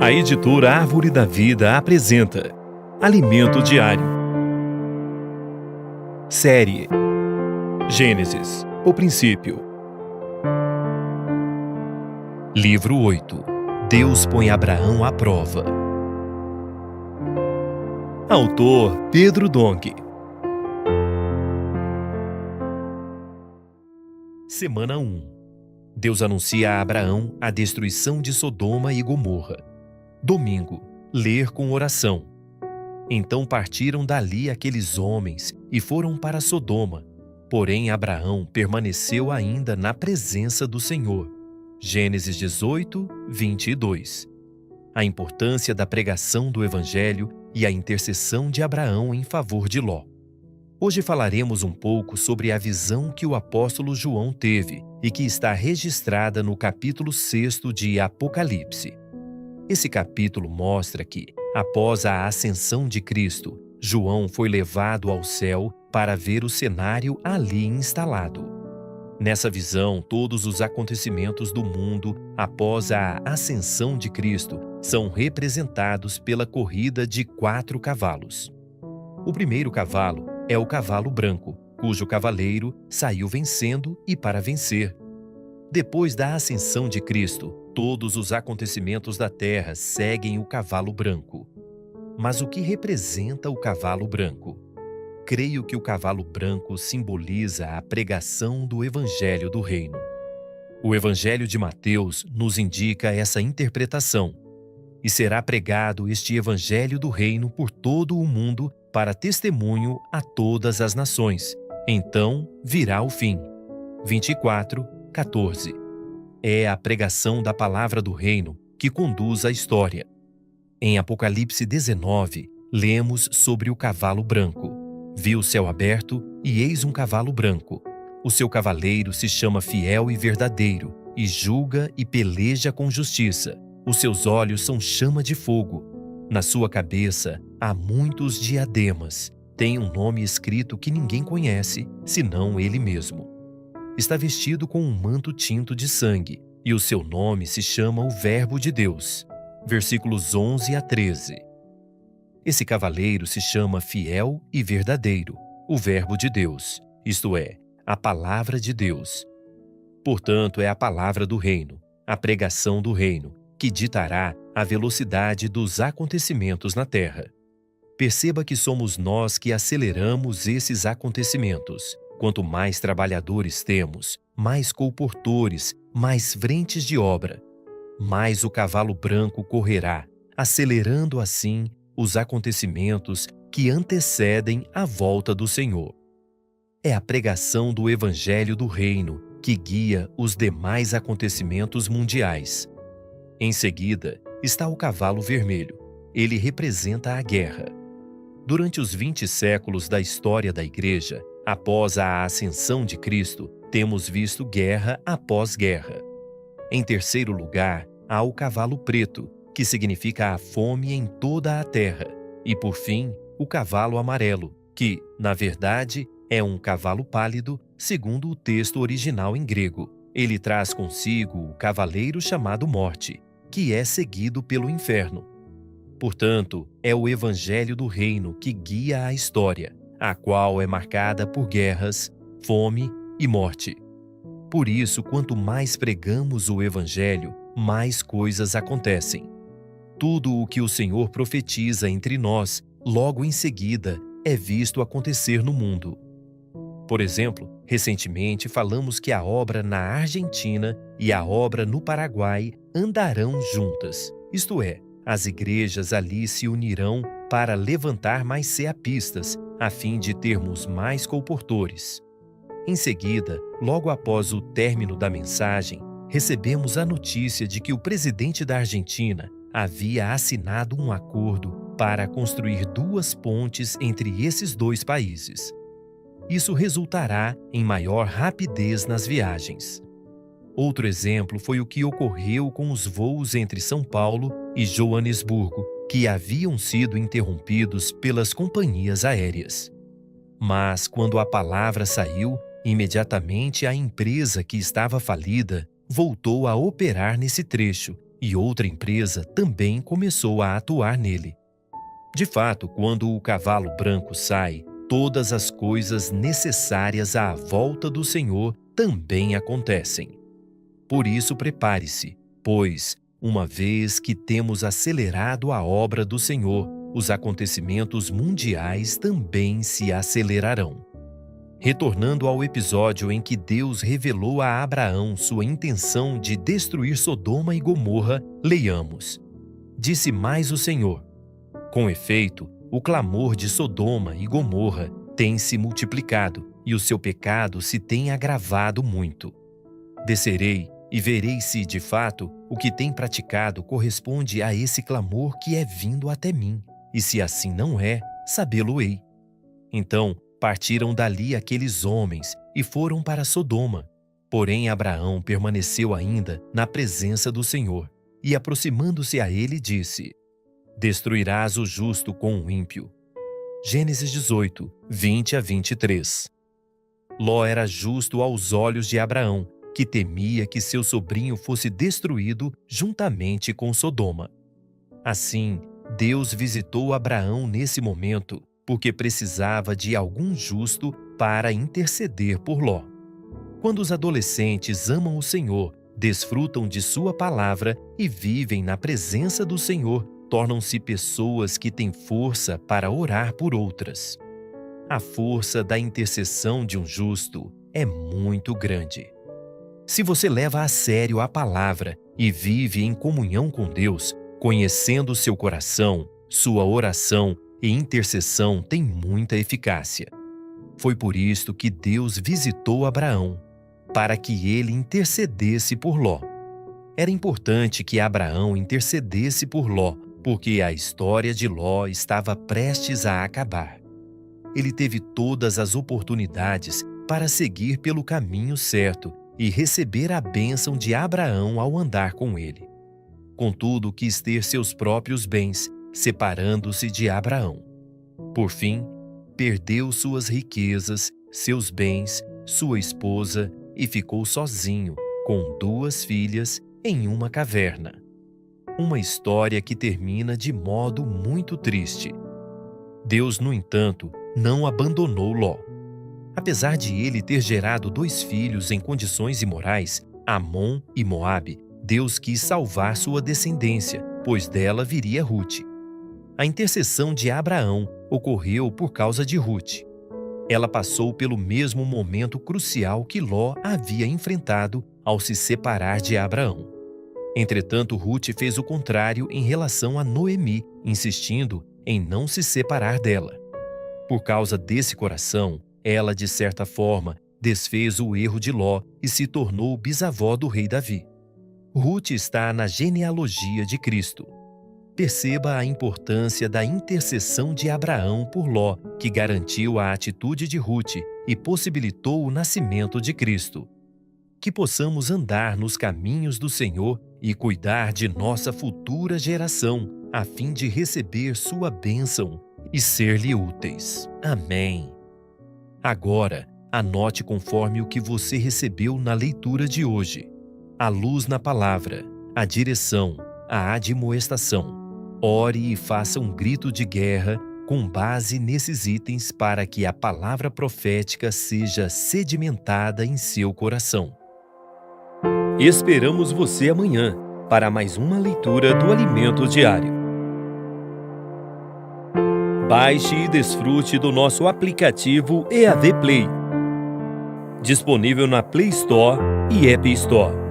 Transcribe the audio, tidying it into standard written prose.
A editora Árvore da Vida apresenta Alimento Diário. Série Gênesis, o princípio. Livro 8. Deus põe Abraão à prova. Autor Pedro Dong. Semana 1. Deus anuncia a Abraão a destruição de Sodoma e Gomorra. Domingo, ler com oração. Então partiram dali aqueles homens e foram para Sodoma. Porém, Abraão permaneceu ainda na presença do Senhor. Gênesis 18, 22. A importância da pregação do Evangelho e a intercessão de Abraão em favor de Ló. Hoje falaremos um pouco sobre a visão que o apóstolo João teve e que está registrada no capítulo 6 de Apocalipse. Esse capítulo mostra que, após a ascensão de Cristo, João foi levado ao céu para ver o cenário ali instalado. Nessa visão, todos os acontecimentos do mundo após a ascensão de Cristo são representados pela corrida de 4 cavalos. O primeiro cavalo é o cavalo branco, cujo cavaleiro saiu vencendo e para vencer. Depois da ascensão de Cristo, todos os acontecimentos da terra seguem o cavalo branco. Mas o que representa o cavalo branco? Creio que o cavalo branco simboliza a pregação do Evangelho do Reino. O Evangelho de Mateus nos indica essa interpretação. E será pregado este Evangelho do Reino por todo o mundo para testemunho a todas as nações. Então virá o fim. 24, 14. É a pregação da palavra do reino que conduz a história. Em Apocalipse 19, lemos sobre o cavalo branco. Vi o céu aberto e eis um cavalo branco. O seu cavaleiro se chama Fiel e Verdadeiro, e julga e peleja com justiça. Os seus olhos são chama de fogo. Na sua cabeça há muitos diademas. Tem um nome escrito que ninguém conhece, senão ele mesmo. Está vestido com um manto tinto de sangue, e o seu nome se chama o Verbo de Deus. Versículos 11 a 13. Esse cavaleiro se chama Fiel e Verdadeiro, o Verbo de Deus, isto é, a Palavra de Deus. Portanto, é a palavra do reino, a pregação do reino, que ditará a velocidade dos acontecimentos na terra. Perceba que somos nós que aceleramos esses acontecimentos. Quanto mais trabalhadores temos, mais colportores, mais frentes de obra, mais o cavalo branco correrá, acelerando assim os acontecimentos que antecedem a volta do Senhor. É a pregação do Evangelho do Reino que guia os demais acontecimentos mundiais. Em seguida, está o cavalo vermelho. Ele representa a guerra. Durante os 20 séculos da história da Igreja, após a ascensão de Cristo, temos visto guerra após guerra. Em terceiro lugar, há o cavalo preto, que significa a fome em toda a terra. E, por fim, o cavalo amarelo, que, na verdade, é um cavalo pálido, segundo o texto original em grego. Ele traz consigo o cavaleiro chamado Morte, que é seguido pelo inferno. Portanto, é o Evangelho do Reino que guia a história, a qual é marcada por guerras, fome e morte. Por isso, quanto mais pregamos o Evangelho, mais coisas acontecem. Tudo o que o Senhor profetiza entre nós, logo em seguida, é visto acontecer no mundo. Por exemplo, recentemente falamos que a obra na Argentina e a obra no Paraguai andarão juntas, isto é, as igrejas ali se unirão para levantar mais ceapistas, a fim de termos mais colportores. Em seguida, logo após o término da mensagem, recebemos a notícia de que o presidente da Argentina havia assinado um acordo para construir 2 pontes entre esses 2 países. Isso resultará em maior rapidez nas viagens. Outro exemplo foi o que ocorreu com os voos entre São Paulo e Joanesburgo, que haviam sido interrompidos pelas companhias aéreas. Mas, quando a palavra saiu, imediatamente a empresa que estava falida voltou a operar nesse trecho e outra empresa também começou a atuar nele. De fato, quando o cavalo branco sai, todas as coisas necessárias à volta do Senhor também acontecem. Por isso, prepare-se, pois, uma vez que temos acelerado a obra do Senhor, os acontecimentos mundiais também se acelerarão. Retornando ao episódio em que Deus revelou a Abraão sua intenção de destruir Sodoma e Gomorra, leiamos: Disse mais o Senhor: Com efeito, o clamor de Sodoma e Gomorra tem se multiplicado e o seu pecado se tem agravado muito. Descerei e verei se, de fato, o que tem praticado corresponde a esse clamor que é vindo até mim, e se assim não é, sabê-lo-ei. Então partiram dali aqueles homens e foram para Sodoma. Porém Abraão permaneceu ainda na presença do Senhor, e aproximando-se a ele disse: Destruirás o justo com o ímpio. Gênesis 18, 20 a 23. Ló era justo aos olhos de Abraão, que temia que seu sobrinho fosse destruído juntamente com Sodoma. Assim, Deus visitou Abraão nesse momento, porque precisava de algum justo para interceder por Ló. Quando os adolescentes amam o Senhor, desfrutam de sua palavra e vivem na presença do Senhor, tornam-se pessoas que têm força para orar por outras. A força da intercessão de um justo é muito grande. Se você leva a sério a palavra e vive em comunhão com Deus, conhecendo seu coração, sua oração e intercessão têm muita eficácia. Foi por isto que Deus visitou Abraão, para que ele intercedesse por Ló. Era importante que Abraão intercedesse por Ló, porque a história de Ló estava prestes a acabar. Ele teve todas as oportunidades para seguir pelo caminho certo e receber a bênção de Abraão ao andar com ele. Contudo, quis ter seus próprios bens, separando-se de Abraão. Por fim, perdeu suas riquezas, seus bens, sua esposa e ficou sozinho, com 2 filhas, em uma caverna. Uma história que termina de modo muito triste. Deus, no entanto, não abandonou Ló. Apesar de ele ter gerado 2 filhos em condições imorais, Amon e Moabe, Deus quis salvar sua descendência, pois dela viria Rute. A intercessão de Abraão ocorreu por causa de Rute. Ela passou pelo mesmo momento crucial que Ló havia enfrentado ao se separar de Abraão. Entretanto, Rute fez o contrário em relação a Noemi, insistindo em não se separar dela. Por causa desse coração, ela, de certa forma, desfez o erro de Ló e se tornou bisavó do rei Davi. Rute está na genealogia de Cristo. Perceba a importância da intercessão de Abraão por Ló, que garantiu a atitude de Rute e possibilitou o nascimento de Cristo. Que possamos andar nos caminhos do Senhor e cuidar de nossa futura geração, a fim de receber sua bênção e ser-lhe úteis. Amém. Agora, anote conforme o que você recebeu na leitura de hoje: a luz na palavra, a direção, a admoestação. Ore e faça um grito de guerra com base nesses itens para que a palavra profética seja sedimentada em seu coração. Esperamos você amanhã para mais uma leitura do Alimento Diário. Baixe e desfrute do nosso aplicativo EAD Play, disponível na Play Store e App Store.